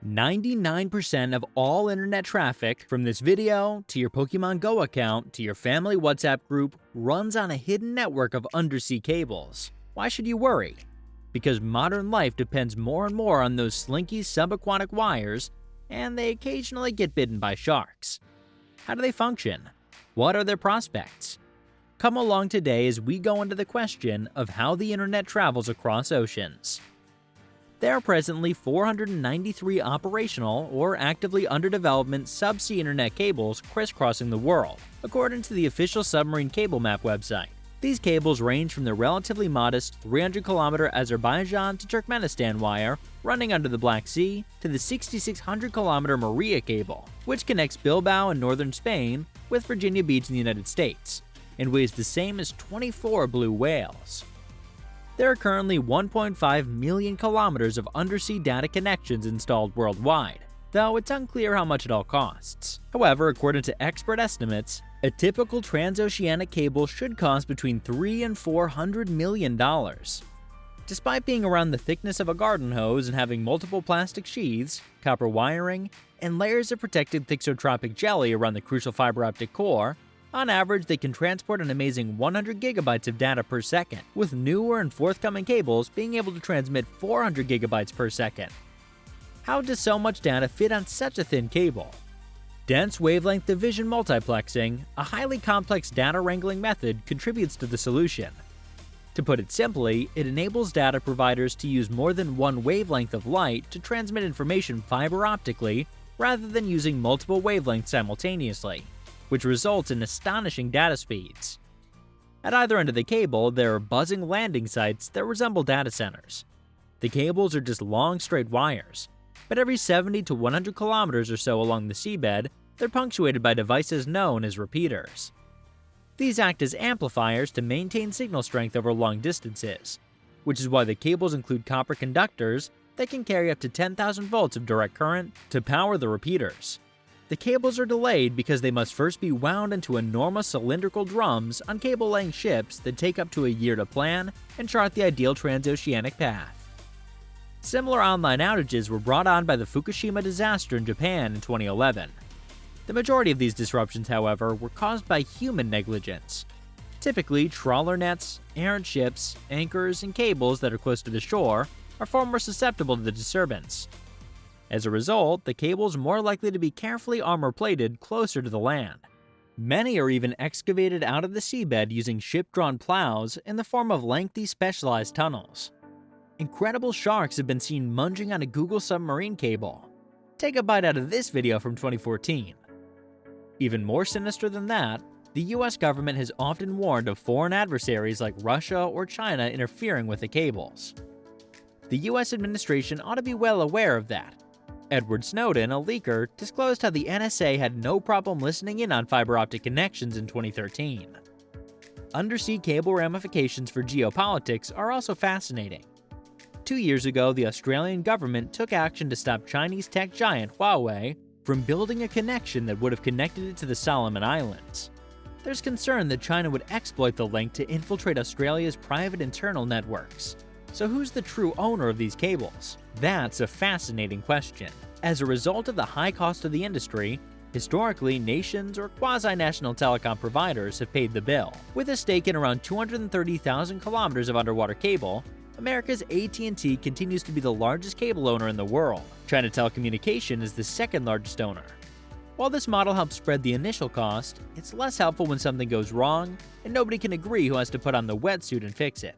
99% of all internet traffic, from this video to your Pokemon Go account to your family WhatsApp group, runs on a hidden network of undersea cables. Why should you worry? Because modern life depends more and more on those slinky subaquatic wires, and they occasionally get bitten by sharks. How do they function? What are their prospects? Come along today as we go into the question of how the internet travels across oceans. There are presently 493 operational or actively under development subsea internet cables crisscrossing the world, according to the official Submarine Cable Map website. These cables range from the relatively modest 300-kilometer Azerbaijan to Turkmenistan wire running under the Black Sea to the 6,600-kilometer Maria cable, which connects Bilbao in northern Spain with Virginia Beach in the United States, and weighs the same as 24 blue whales. There are currently 1.5 million kilometers of undersea data connections installed worldwide, though it's unclear how much it all costs. However, according to expert estimates, a typical transoceanic cable should cost between $300 and $400 million. Despite being around the thickness of a garden hose and having multiple plastic sheaths, copper wiring, and layers of protected thixotropic jelly around the crucial fiber optic core, on average, they can transport an amazing 100 gigabytes of data per second, with newer and forthcoming cables being able to transmit 400 gigabytes per second. How does so much data fit on such a thin cable? Dense wavelength division multiplexing, a highly complex data wrangling method, contributes to the solution. To put it simply, it enables data providers to use more than one wavelength of light to transmit information fiber optically rather than using multiple wavelengths simultaneously, which results in astonishing data speeds. At either end of the cable, there are buzzing landing sites that resemble data centers. The cables are just long, straight wires, but every 70 to 100 kilometers or so along the seabed, they're punctuated by devices known as repeaters. These act as amplifiers to maintain signal strength over long distances, which is why the cables include copper conductors that can carry up to 10,000 volts of direct current to power the repeaters. The cables are delayed because they must first be wound into enormous cylindrical drums on cable-laying ships that take up to a year to plan and chart the ideal transoceanic path. Similar online outages were brought on by the Fukushima disaster in Japan in 2011. The majority of these disruptions, however, were caused by human negligence. Typically, trawler nets, errant ships, anchors, and cables that are close to the shore are far more susceptible to the disturbance. As a result, the cables are more likely to be carefully armor-plated closer to the land. Many are even excavated out of the seabed using ship-drawn plows in the form of lengthy specialized tunnels. Incredible sharks have been seen munging on a Google submarine cable. Take a bite out of this video from 2014. Even more sinister than that, the US government has often warned of foreign adversaries like Russia or China interfering with the cables. The US administration ought to be well aware of that. Edward Snowden, a leaker, disclosed how the NSA had no problem listening in on fiber optic connections in 2013. Undersea cable ramifications for geopolitics are also fascinating. 2 years ago, the Australian government took action to stop Chinese tech giant Huawei from building a connection that would have connected it to the Solomon Islands. There's concern that China would exploit the link to infiltrate Australia's private internal networks. So who's the true owner of these cables? That's a fascinating question. As a result of the high cost of the industry, historically nations or quasi-national telecom providers have paid the bill. With a stake in around 230,000 kilometers of underwater cable, America's AT&T continues to be the largest cable owner in the world. China Telecommunication is the second largest owner. While this model helps spread the initial cost, it's less helpful when something goes wrong and nobody can agree who has to put on the wetsuit and fix it.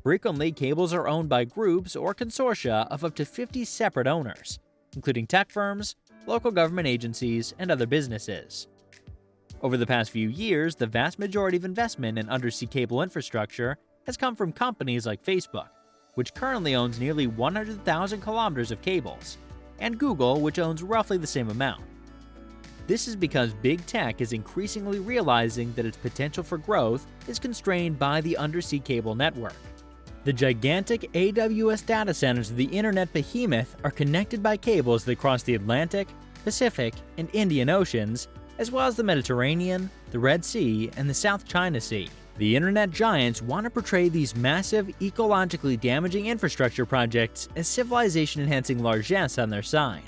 Frequently, cables are owned by groups or consortia of up to 50 separate owners, including tech firms, local government agencies, and other businesses. Over the past few years, the vast majority of investment in undersea cable infrastructure has come from companies like Facebook, which currently owns nearly 100,000 kilometers of cables, and Google, which owns roughly the same amount. This is because big tech is increasingly realizing that its potential for growth is constrained by the undersea cable network. The gigantic AWS data centers of the internet behemoth are connected by cables that cross the Atlantic, Pacific, and Indian Oceans, as well as the Mediterranean, the Red Sea, and the South China Sea. The internet giants want to portray these massive, ecologically damaging infrastructure projects as civilization-enhancing largesse on their side.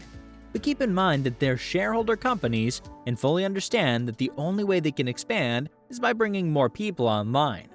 But keep in mind that they're shareholder companies and fully understand that the only way they can expand is by bringing more people online.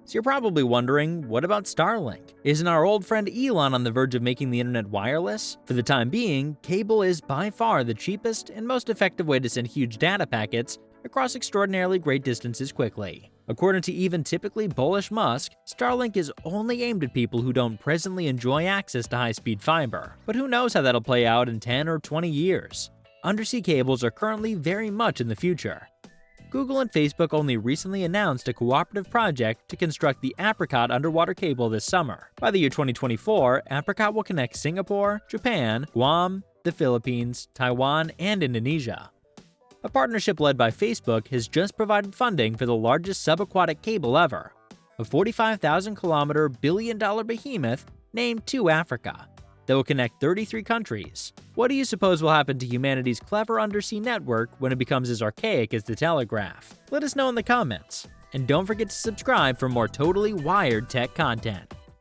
So you're probably wondering, what about Starlink? Isn't our old friend Elon on the verge of making the internet wireless? For the time being, cable is by far the cheapest and most effective way to send huge data packets across extraordinarily great distances quickly. According to even typically bullish Musk, Starlink is only aimed at people who don't presently enjoy access to high-speed fiber. But who knows how that'll play out in 10 or 20 years? Undersea cables are currently very much in the future. Google and Facebook only recently announced a cooperative project to construct the Apricot underwater cable this summer. By the year 2024, Apricot will connect Singapore, Japan, Guam, the Philippines, Taiwan, and Indonesia. A partnership led by Facebook has just provided funding for the largest subaquatic cable ever, a 45,000-kilometer billion-dollar behemoth named To Africa that will connect 33 countries. What do you suppose will happen to humanity's clever undersea network when it becomes as archaic as the telegraph? Let us know in the comments. And don't forget to subscribe for more totally wired tech content.